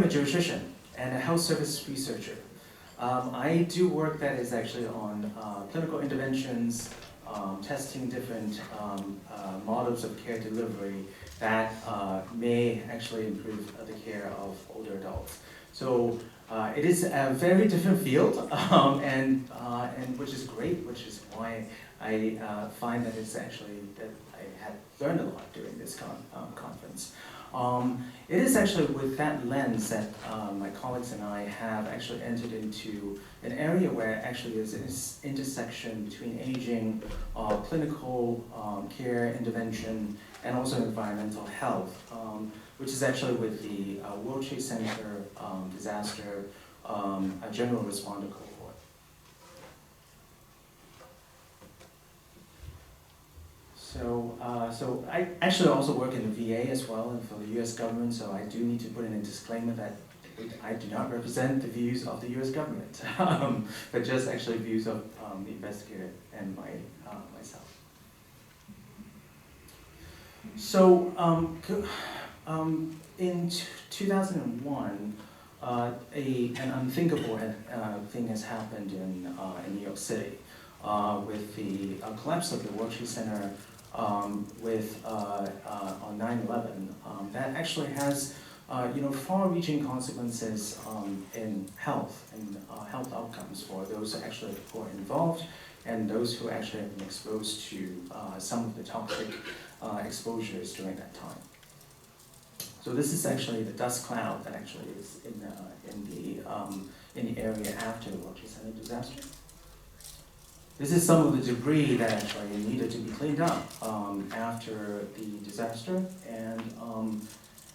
geriatrician and a health service researcher. I do work that is actually on clinical interventions, testing different models of care delivery that may actually improve the care of older adults. So it is a very different field, and which is great, which is why I find that it's actually that I had learned a lot during this conference. It is actually with that lens that my colleagues and I have actually entered into an area where actually there's this intersection between aging, clinical care intervention, and also environmental health, which is actually with the World Trade Center disaster general responder cohort. So I actually also work in the VA as well and for the US government, so I do need to put in a disclaimer that I do not represent the views of the US government, but just actually views of the investigator and myself. So in 2001, an unthinkable thing has happened in New York City with the collapse of the World Trade Center on 9/11. That actually has far-reaching consequences in health and health outcomes for those actually who are involved and those who actually have been exposed to some of the toxic exposures during that time. So this is actually the dust cloud that actually is in the area after the World Trade Center disaster. This is some of the debris that actually needed to be cleaned up after the disaster,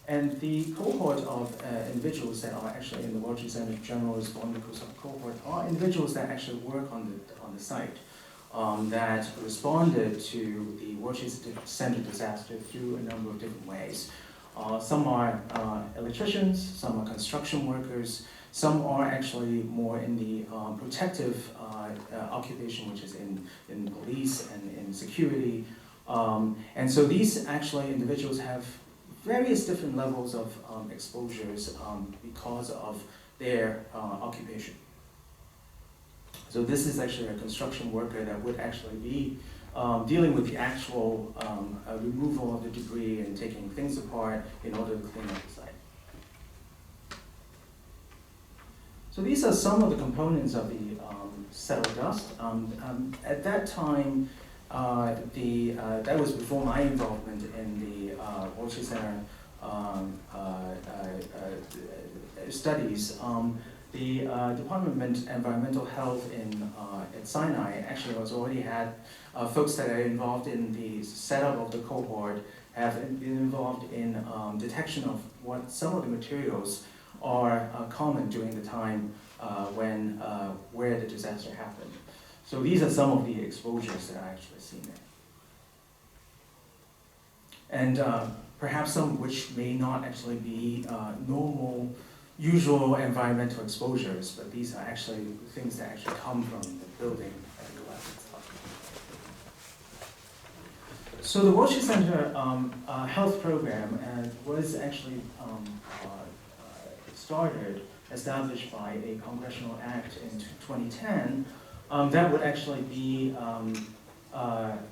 and the cohort of individuals that are actually in the World Trade Center General Responder Cohort are individuals that actually work on the site that responded to the World Trade Center disaster through a number of different ways. Some are electricians, some are construction workers, some are actually more in the protective occupation, which is in police and in security. And so these actually individuals have various different levels of exposures because of their occupation. So this is actually a construction worker that would actually be dealing with the actual removal of the debris and taking things apart in order to clean up the site. So these are some of the components of the settled dust. At that time, that was before my involvement in the World Trade Center studies. The Department of Environmental Health at Sinai actually already had folks that are involved in the setup of the cohort, have been involved in detection of what some of the materials are common during the time where the disaster happened. So these are some of the exposures that I actually seen there. And perhaps some which may not actually be normal, usual environmental exposures, but these are actually things that actually come from the building and collapse itself. So the World Trade Center health program was actually established by a congressional act in 2010 that would actually be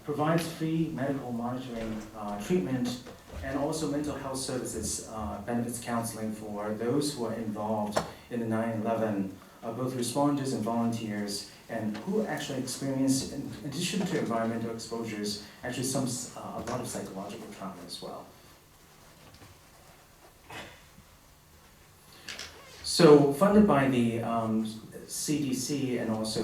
provides free medical monitoring, treatment, and also mental health services, benefits counseling for those who are involved in the 9/11, both responders and volunteers, and who actually experienced, in addition to environmental exposures, actually a lot of psychological trauma as well. So funded by the CDC and also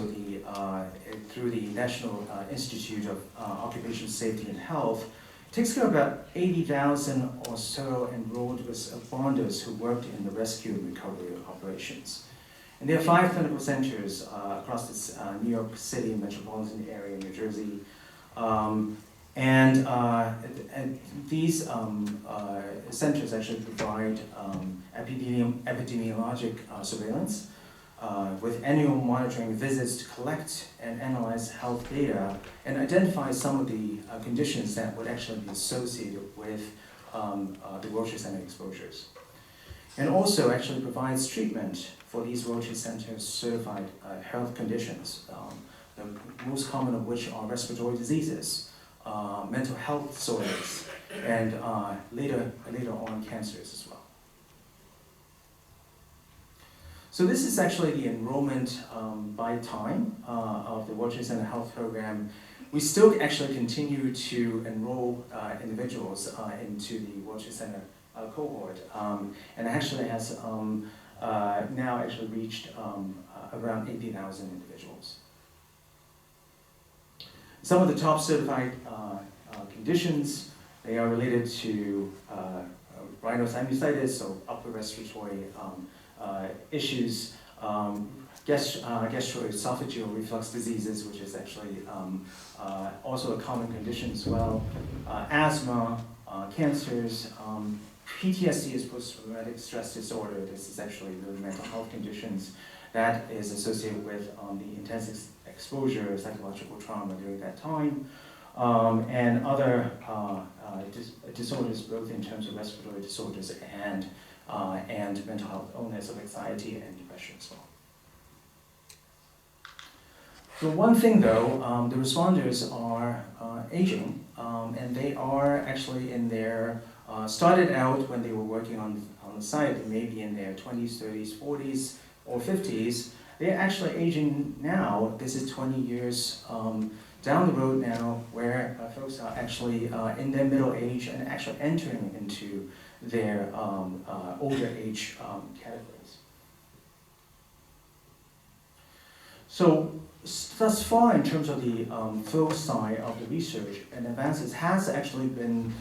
through the National Institute of Occupational Safety and Health, it takes care of about 80,000 or so enrolled responders who worked in the rescue and recovery operations. And there are 5 clinical centers across this New York City metropolitan area, New Jersey. And these centers actually provide epidemiologic surveillance with annual monitoring visits to collect and analyze health data and identify some of the conditions that would actually be associated with the World Trade Center exposures. and also actually provides treatment for these World Trade Center certified health conditions, the most common of which are respiratory diseases, mental health disorders, and later on cancers as well. So this is actually the enrollment by time of the World Trade Center Health Program. We still actually continue to enroll individuals into the World Trade Center cohort, and actually has now actually reached around 80,000 individuals. Some of the top certified conditions, they are related to rhinosinusitis, so upper respiratory issues, gastroesophageal reflux diseases, which is actually also a common condition as well, asthma, cancers, PTSD is post-traumatic stress disorder. This is actually the mental health conditions that is associated with the intense exposure, psychological trauma during that time, and other disorders, both in terms of respiratory disorders and mental health illness of anxiety and depression as well. So one thing though, the responders are aging, and they are actually in their, started out when they were working on the site, maybe in their 20s, 30s, 40s, or 50s. They're actually aging now. This is 20 years down the road now, where folks are actually in their middle age and actually entering into their older age categories. So thus far, in terms of the flow side of the research and advances, has actually been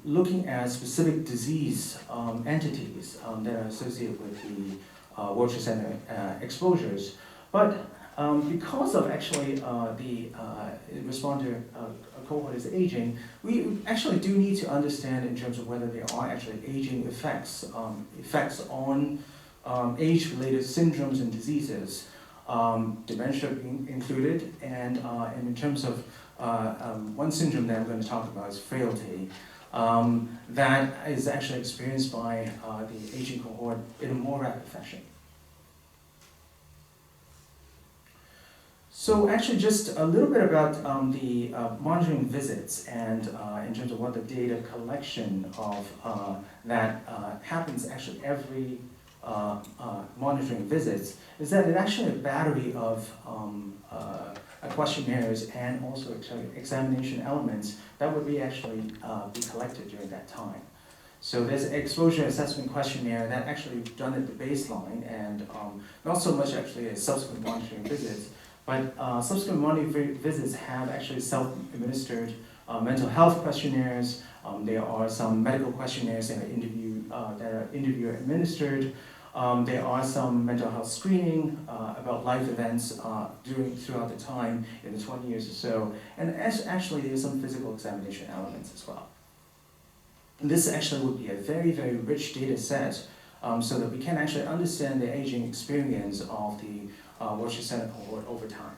looking at specific disease entities that are associated with the World Trade Center exposures. But because of actually the responder cohort is aging, we actually do need to understand in terms of whether there are actually aging effects, effects on age-related syndromes and diseases, dementia being included, and in terms of one syndrome that I'm going to talk about is Frailty, that is actually experienced by the aging cohort in a more rapid fashion. So actually just a little bit about the monitoring visits and in terms of what the data collection of that happens actually every monitoring visits, is that it actually a battery of questionnaires and also examination elements that would be actually be collected during that time. So there's an exposure assessment questionnaire that actually done at the baseline, and not so much actually as subsequent monitoring visits, but subsequent monitoring visits have actually self-administered mental health questionnaires. There are some medical questionnaires that are interviewer administered. There are some mental health screening about life events throughout the time in the 20 years or so. And actually there's some physical examination elements as well. And this actually would be a very, very rich data set so that we can actually understand the aging experience of the World Trade Center cohort over time.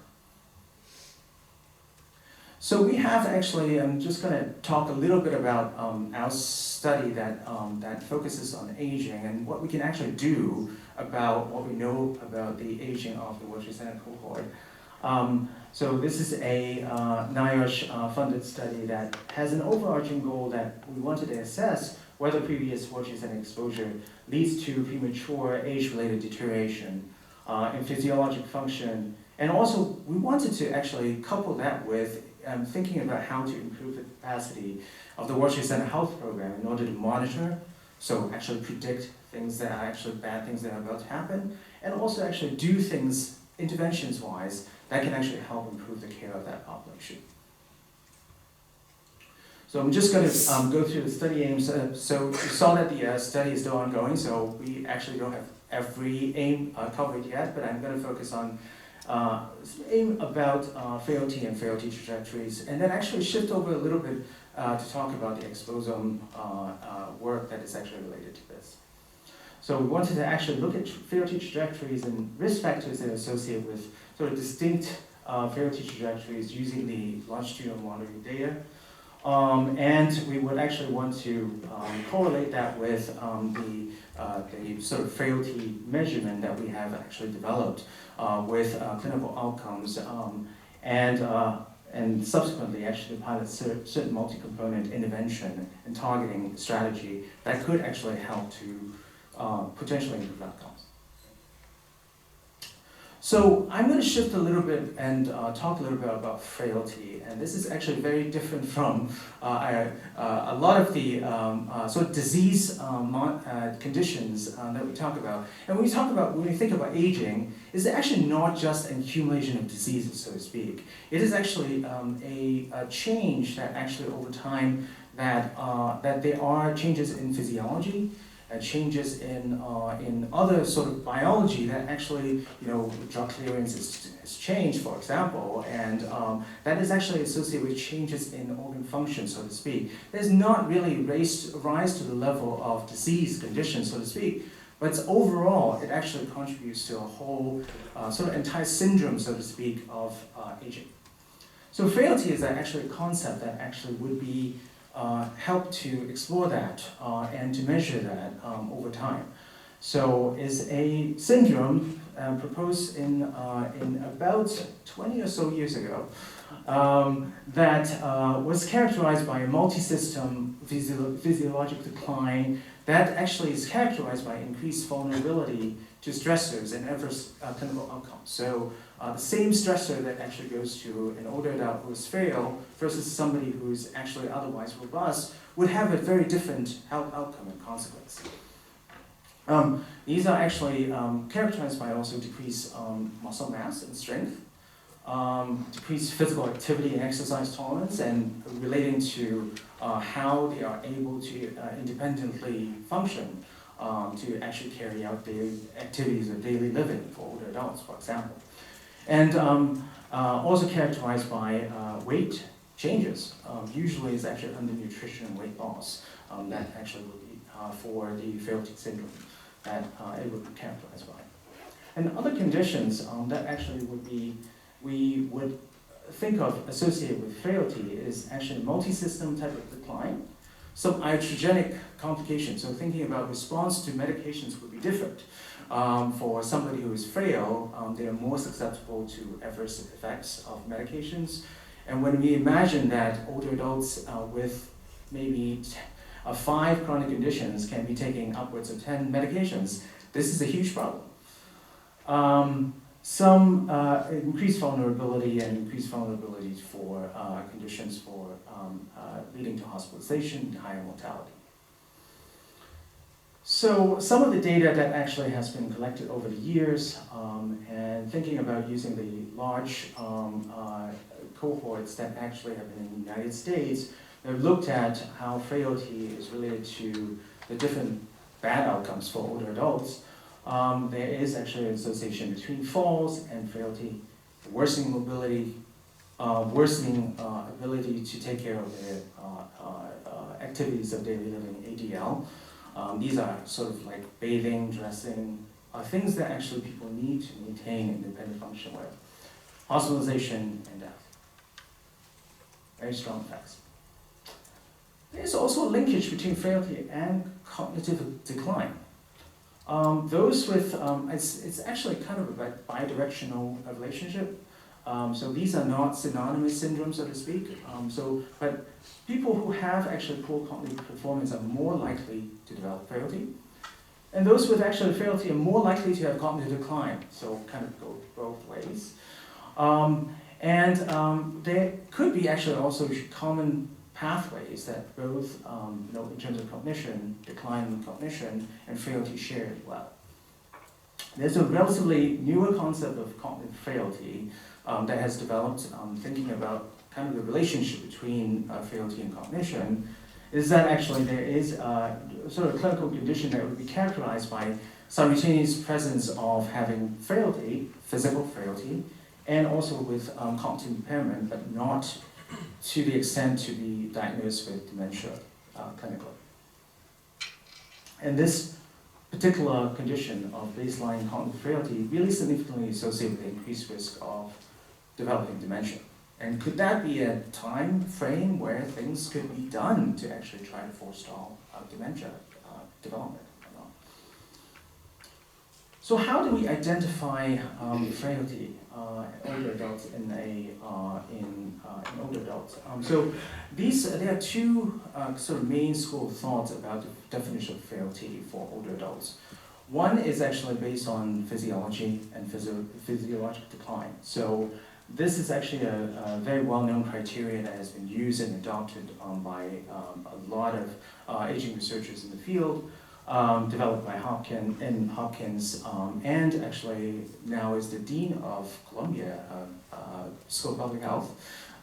So we have actually, I'm just going to talk a little bit about our study that focuses on aging and what we can actually do about what we know about the aging of the World Trade Center cohort. So this is a NIOSH funded study that has an overarching goal that we wanted to assess whether previous World Trade Center exposure leads to premature age-related deterioration in physiologic function. And also, we wanted to actually couple that with thinking about how to improve the capacity of the World Trade Center Health Program in order to monitor, so actually predict things that are actually bad things that are about to happen, and also actually do things interventions-wise that can actually help improve the care of that population. So I'm just going to go through the study aims. So you saw that the study is still ongoing, so we actually don't have every aim covered yet, but I'm going to focus on aim about frailty and frailty trajectories, and then actually shift over a little bit to talk about the exposome work that is actually related to this. So we wanted to actually look at frailty trajectories and risk factors that are associated with sort of distinct frailty trajectories using the longitudinal monitoring data. And we would actually want to correlate that with the sort of frailty measurement that we have actually developed with clinical outcomes, and subsequently actually pilot certain multi-component intervention and targeting strategy that could actually help to potentially improve outcomes. So I'm going to shift a little bit and talk a little bit about frailty, and this is actually very different from a lot of the sort of disease conditions that we talk about. And when we think about aging, it's actually not just an accumulation of diseases, so to speak. It is actually a change that actually over time that there are changes in physiology, changes in other sort of biology that actually, drug clearance has changed, for example, and that is actually associated with changes in organ function, so to speak. There's not really rise to the level of disease condition, so to speak, but overall, it actually contributes to a whole sort of entire syndrome, so to speak, of aging. So frailty is actually a concept that actually would be help to explore that and to measure that over time. So it's a syndrome proposed in about 20 or so years ago that was characterized by a multi-system physiologic decline that actually is characterized by increased vulnerability to stressors and adverse clinical outcomes. So the same stressor that actually goes to an older adult who is frail versus somebody who's actually otherwise robust would have a very different health outcome and consequence. These are actually characterized by also decreased muscle mass and strength, decreased physical activity and exercise tolerance, and relating to how they are able to independently function to actually carry out their activities of daily living for older adults, for example. And also characterized by weight changes. Usually it's actually undernutrition and weight loss that actually would be for the frailty syndrome that it would be characterized by. And other conditions that actually would be, we would think of associated with frailty is actually multi-system type of decline. Some iatrogenic complications, so thinking about response to medications would be different. For somebody who is frail, they are more susceptible to adverse effects of medications. And when we imagine that older adults with maybe 5 chronic conditions can be taking upwards of 10 medications, this is a huge problem. Some increased vulnerability and increased vulnerability for conditions for leading to hospitalization and higher mortality. So some of the data that actually has been collected over the years and thinking about using the large cohorts that actually have been in the United States, they've looked at how frailty is related to the different bad outcomes for older adults. There is actually an association between falls and frailty, worsening mobility, worsening ability to take care of their activities of daily living, ADL. These are sort of like bathing, dressing, things that actually people need to maintain independent function with. Hospitalization and death. Very strong effects. There's also a linkage between frailty and cognitive decline. Those with, it's actually kind of a bidirectional relationship. So these are not synonymous syndromes, so to speak. But people who have actually poor cognitive performance are more likely to develop frailty. And those with actually frailty are more likely to have cognitive decline. So kind of go both ways. There could be actually also common pathways that both, in terms of cognition, decline in cognition, and frailty share as well. There's a relatively newer concept of cognitive frailty that has developed, thinking about kind of the relationship between frailty and cognition, is that actually there is a sort of clinical condition that would be characterized by simultaneous presence of having frailty, physical frailty, and also with cognitive impairment, but not to the extent to be diagnosed with dementia clinically. And this particular condition of baseline cognitive frailty really significantly associated with increased risk of developing dementia And could that be a time frame where things could be done to actually try to forestall dementia development? So how do we identify frailty in older adults in older adults? So there are two sort of main school of thoughts about the definition of frailty for older adults. One is actually based on physiology and physiologic decline. So this is actually a very well-known criteria that has been used and adopted by a lot of aging researchers in the field. Developed by Hopkins, and actually now is the Dean of Columbia School of Public Health,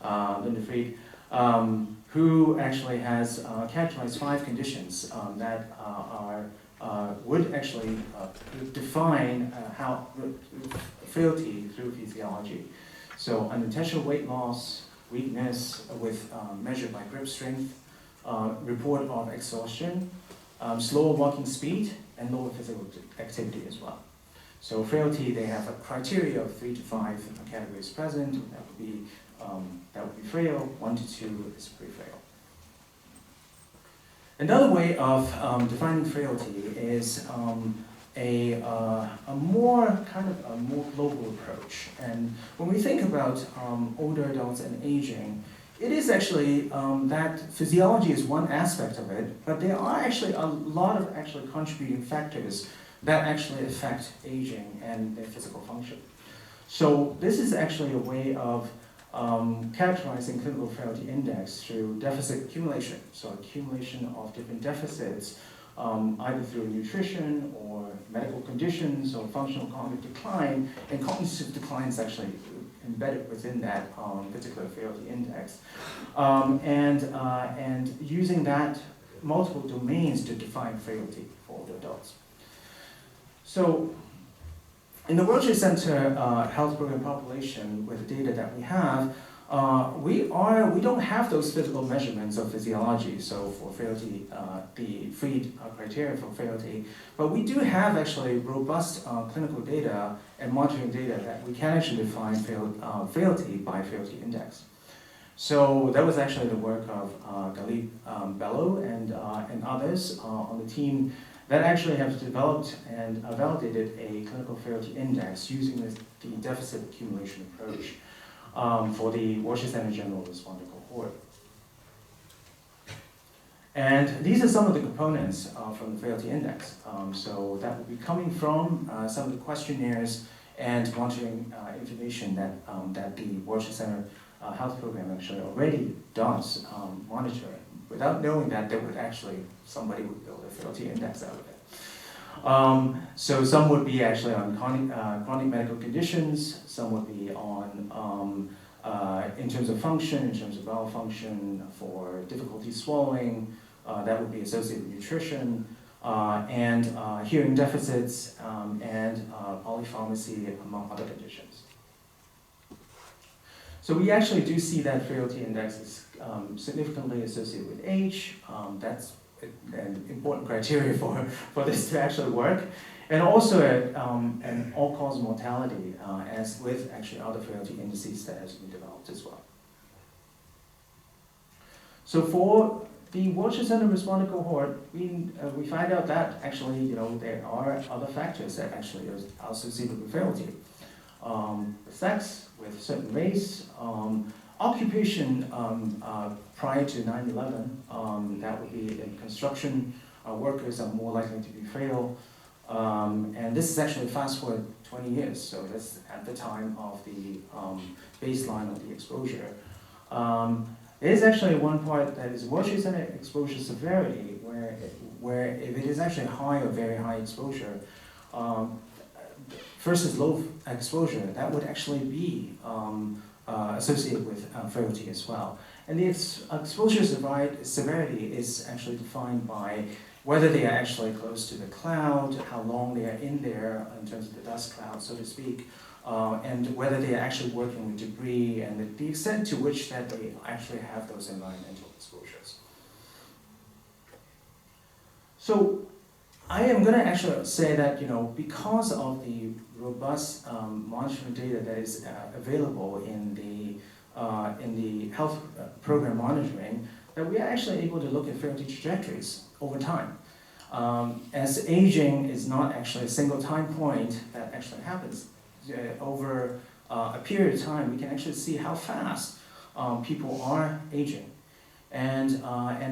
Linusbio, who actually has characterized 5 conditions that would actually define how frailty through physiology. So unintentional weight loss, weakness with measured by grip strength, report of exhaustion, slower walking speed, and lower physical activity as well. So frailty, they have a criteria of 3 to 5 categories present. That would be frail. 1 to 2 is pretty frail. Another way of defining frailty is a more global approach. And when we think about older adults and aging, it is actually that physiology is one aspect of it, but there are actually a lot of contributing factors that actually affect aging and their physical function. So this is actually a way of characterizing clinical frailty index through deficit accumulation. So accumulation of different deficits, either through nutrition or medical conditions or functional cognitive decline, and cognitive decline is actually embedded within that particular frailty index, and using that multiple domains to define frailty for older adults. So in the World Trade Center Health Program population, with the data that we have, we don't have those physical measurements of physiology, so for frailty, the Freed criteria for frailty, but we do have actually robust clinical data and monitoring data that we can actually define frailty by frailty index. So that was actually the work of Galip Bello and others on the team that actually have developed and validated a clinical frailty index using the deficit accumulation approach for the Worcester Center General Responder Cohort. And these are some of the components from the frailty index. So that would be coming from some of the questionnaires and monitoring information that the Worcester Center Health Program actually already does monitor, without knowing that somebody would build a frailty index out of it. So some would be actually on chronic medical conditions, some would be on, in terms of function, in terms of bowel function, for difficulty swallowing, that would be associated with nutrition, and hearing deficits, and polypharmacy, among other conditions. So we actually do see that frailty index is significantly associated with age. That's an important criteria for this to actually work. And also an all-cause mortality, as with actually other frailty indices that has been developed as well. So for the Worcester Center Responder Cohort, we find out that actually, there are other factors that actually are associated with frailty. Sex, with certain race, occupation prior to 9/11, that would be in construction, workers are more likely to be frail. And this is actually fast forward 20 years, so that's at the time of the baseline of the exposure. There is actually one part that is World Trade Center exposure severity, where if it is actually high or very high exposure, versus low exposure, that would actually be associated with frailty as well. And the exposure severity is actually defined by whether they are actually close to the cloud, how long they are in there in terms of the dust cloud, so to speak, and whether they are actually working with debris, and the extent to which that they actually have those environmental exposures. So I am going to actually say that, because of the robust monitoring data that is available in the in the health program monitoring, that we are actually able to look at frailty trajectories over time. As aging is not actually a single time point that actually happens, over a period of time, we can actually see how fast people are aging. And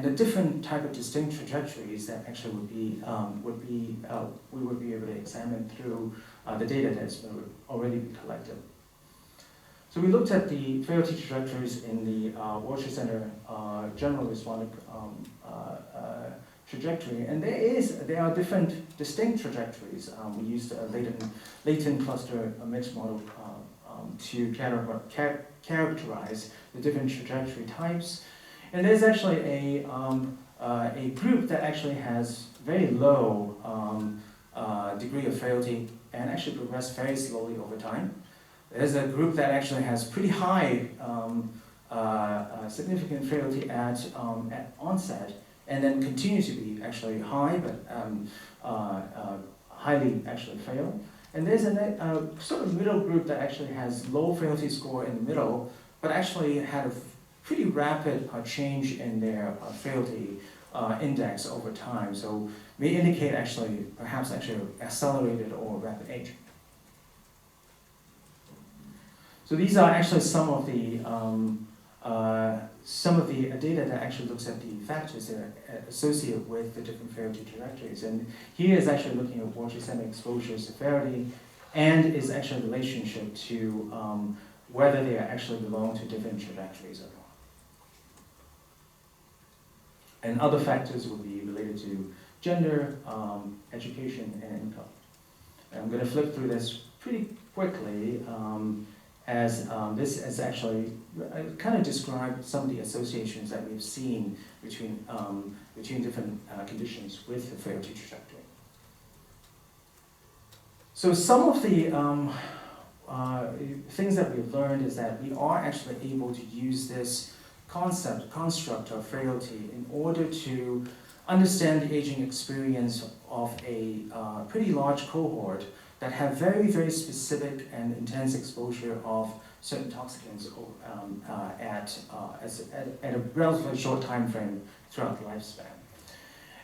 the different type of distinct trajectories that actually we would be able to examine through the data that's already been collected. So we looked at the frailty trajectories in the World Trade Center general responder trajectory, and there are different distinct trajectories. We used a latent cluster mixed model to characterize the different trajectory types. And there's actually a group that actually has very low degree of frailty and actually progress very slowly over time. There's a group that actually has pretty high significant frailty at onset, and then continues to be actually high, but highly actually frail. And there's a sort of middle group that actually has low frailty score in the middle, but actually had a pretty rapid change in their frailty index over time. So may indicate actually, perhaps actually accelerated or rapid aging. So these are actually some of the data that actually looks at the factors that are associated with the different frailty trajectories. And here is actually looking at World Trade Center exposure severity, and is actually a relationship to whether they actually belong to different trajectories or not. And other factors would be related to gender, education, and income. And I'm going to flip through this pretty quickly, as this is actually kind of describe some of the associations that we've seen between different conditions with the frailty trajectory. So some of the things that we've learned is that we are actually able to use this construct of frailty in order to understand the aging experience of a pretty large cohort that have very, very specific and intense exposure of certain toxicants at a relatively short time frame throughout the lifespan.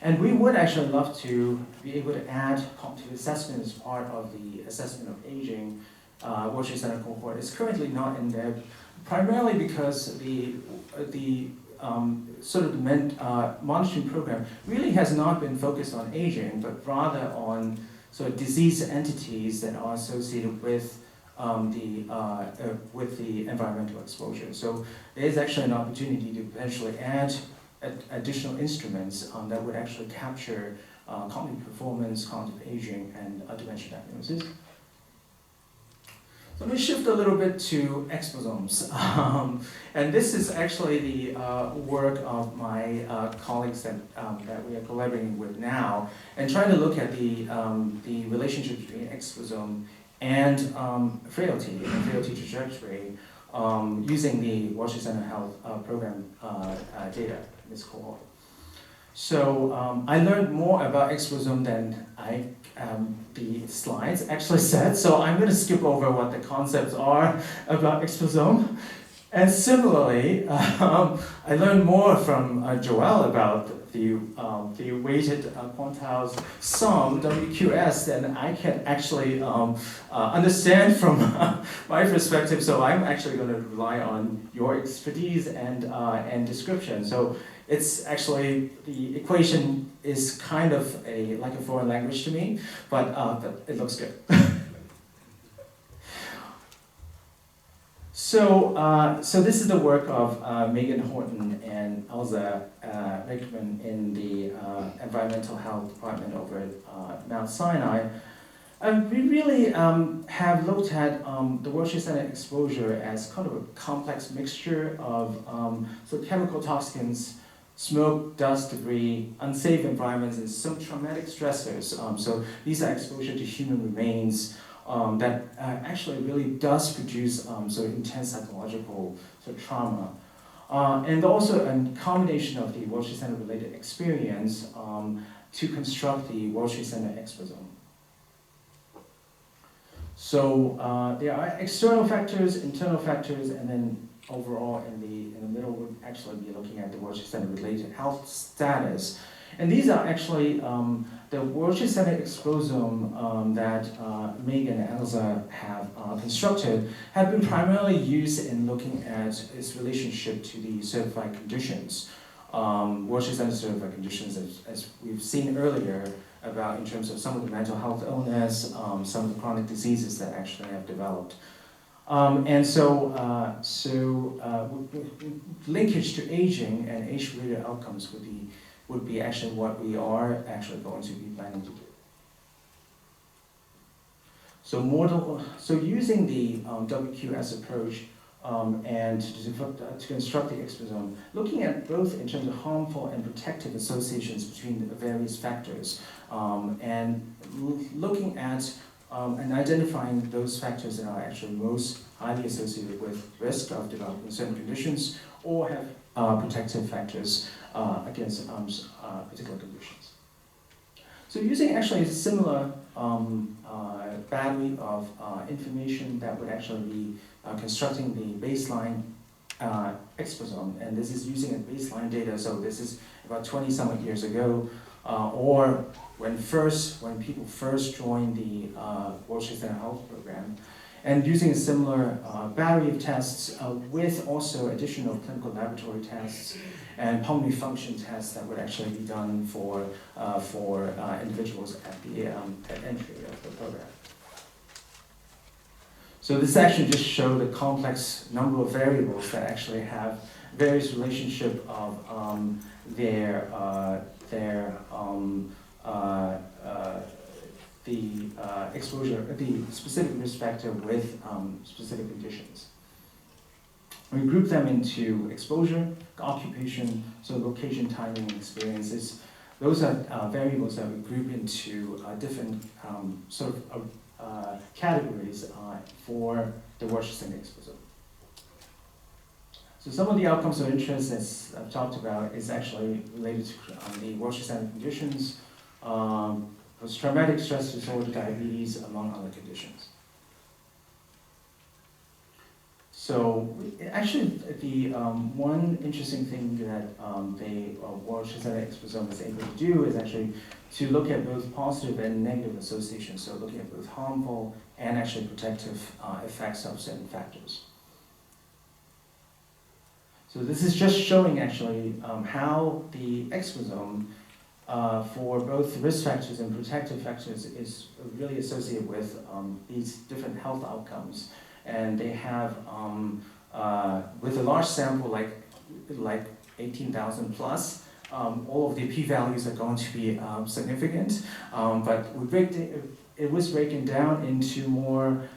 And we would actually love to be able to add cognitive assessment as part of the assessment of aging. World Trade Center cohort is currently not in there, primarily because the monitoring program really has not been focused on aging, but rather on sort of disease entities that are associated with the environmental exposure. So there is actually an opportunity to potentially add additional instruments that would actually capture cognitive performance, cognitive aging, and dementia diagnosis. So let me shift a little bit to exposomes. And this is actually the work of my colleagues that we are collaborating with now, and trying to look at the relationship between exposome and frailty and frailty trajectory using the World Trade Center Health Program data in this cohort. So I learned more about exposome than the slides actually said, so I'm going to skip over what the concepts are about exposome. And similarly, I learned more from Joelle about the weighted quantiles sum, WQS, than I can actually understand from my perspective, so I'm actually going to rely on your expertise and description. So it's actually, the equation is kind of like a foreign language to me, but it looks good. So this is the work of Megan Horton and Elza Rickman in the Environmental Health Department over at Mount Sinai. We really have looked at the World Trade Center exposure as kind of a complex mixture of chemical toxins, smoke, dust, debris, unsafe environments, and some traumatic stressors. So these are exposure to human remains that actually really does produce sort of intense psychological sort of trauma. And also a combination of the World Trade Center related experience to construct the World Trade Center exposome. So there are external factors, internal factors, and then overall in the middle would actually be looking at the World Trade Center related health status. And these are actually the World Trade Center exposome that Megan and Elsa have constructed have been primarily used in looking at its relationship to the certified conditions. World Trade Center certified conditions, as we've seen earlier, about in terms of some of the mental health illness, some of the chronic diseases that actually have developed. Linkage to aging and age-related outcomes would be actually what we are actually going to be planning to do. So using the WQS approach and to construct the exposome, looking at both in terms of harmful and protective associations between the various factors, and looking at and identifying those factors that are actually most highly associated with risk of developing certain conditions or have protective factors against particular conditions. So using actually a similar battery of information that would actually be constructing the baseline exposome, and this is using a baseline data, so this is about 20-something years ago, or when people first joined the World Trade Center Health Program, and using a similar battery of tests with also additional clinical laboratory tests and pulmonary function tests that would actually be done for individuals at the entry of the program. So this actually just shows the complex number of variables that actually have various relationship of the exposure, the specific risk factor with specific conditions. We group them into exposure, occupation, so location, timing, experiences. Those are variables that we group into different categories for the World Trade Center exposome. So some of the outcomes of interest, as I've talked about, is actually related to the World Trade Center conditions, post-traumatic stress disorder, diabetes, among other conditions. So actually, the one interesting thing that the World Trade Center exposome is able to do is actually to look at both positive and negative associations, so looking at both harmful and actually protective effects of certain factors. So this is just showing actually how the exposome for both risk factors and protective factors is really associated with these different health outcomes. And they have, with a large sample like 18,000 plus, all of the p-values are going to be significant, but it was breaking down into more,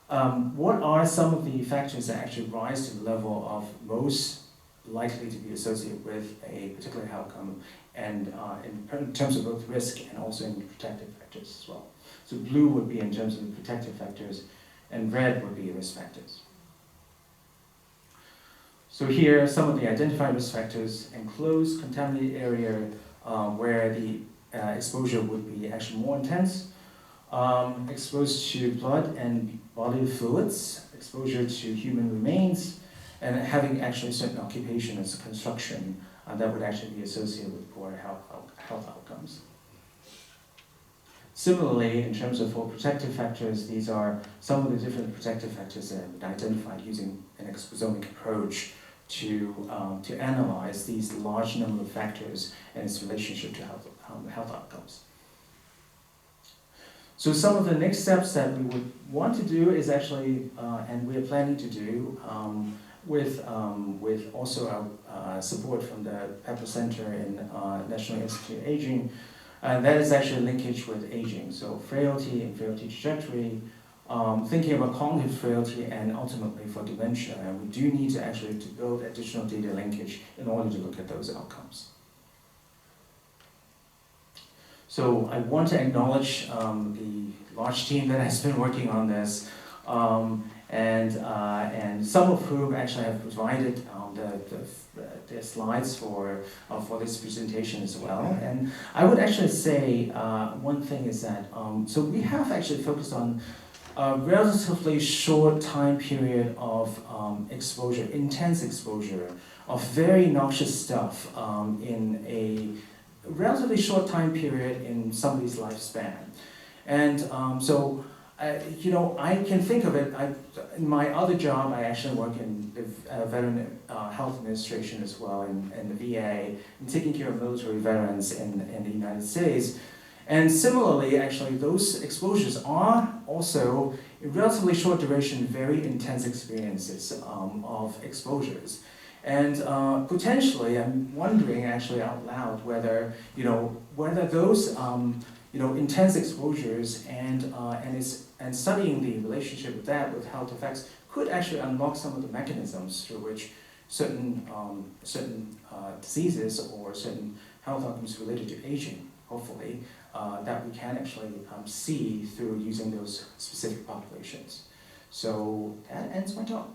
what are some of the factors that actually rise to the level of most likely to be associated with a particular outcome, and in terms of both risk and also in protective factors as well. So blue would be in terms of the protective factors, and red would be risk factors. So here are some of the identified risk factors: enclosed, contaminated area where the exposure would be actually more intense, exposed to blood and bodily fluids, exposure to human remains, and having actually certain occupation as construction that would actually be associated with poor health outcomes. Similarly, in terms of for protective factors, these are some of the different protective factors that have been identified using an exposomic approach to analyze these large number of factors and its relationship to health outcomes. So some of the next steps that we would want to do is actually, and we are planning to do, with also our support from the Pepper Center in National Institute of Aging, that is actually linkage with aging. So frailty and frailty trajectory, thinking about cognitive frailty and ultimately for dementia. And we do need to actually build additional data linkage in order to look at those outcomes. So I want to acknowledge the large team that has been working on this, and some of whom actually have provided the slides for this presentation as well. And I would actually say one thing is that, so we have actually focused on a relatively short time period of exposure, intense exposure of very noxious stuff in a relatively short time period in somebody's lifespan. And you know, I can think of it, in my other job, I actually work in the Veteran Health Administration as well, in the VA, and taking care of military veterans in the United States. And similarly, actually, those exposures are also, in relatively short duration, very intense experiences of exposures. And potentially, I'm wondering actually out loud whether, you know, whether those you know, intense exposures and studying the relationship of that with health effects could actually unlock some of the mechanisms through which certain diseases or certain health outcomes related to aging, hopefully, that we can actually see through using those specific populations. So that ends my talk.